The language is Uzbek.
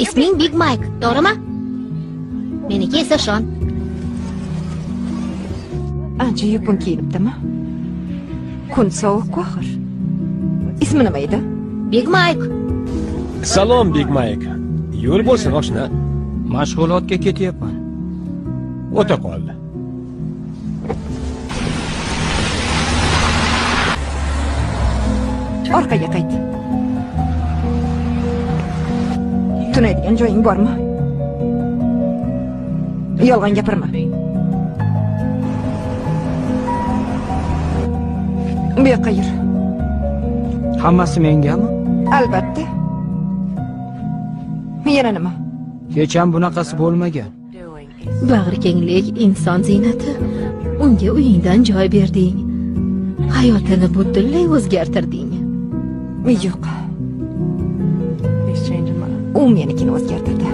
Isming Big Mike, to'g'rimi? Meniki esa Shon. Ancha yupun kiyinibdimi? Kun sovuq axir. Ismi nima edi? Big Mike. Salom Big Mike. Yo'l bo'lsin oshna. Mashg'ulotga ketyapman. O'ta qol. Orqaga qayt. Tunaydigan joying bormi? Yolg'on gapirma. Bu yoqqa yur. Hammasi mengami? Albatta. Yana nima? Hech ham bunaqasi bo'lmagan. Bag'rikenglik inson ziynati. Unga uyingdan joy berding. Hayotini butunlay o'zgartirding. Yo'q. U menikini o'zgartirdi.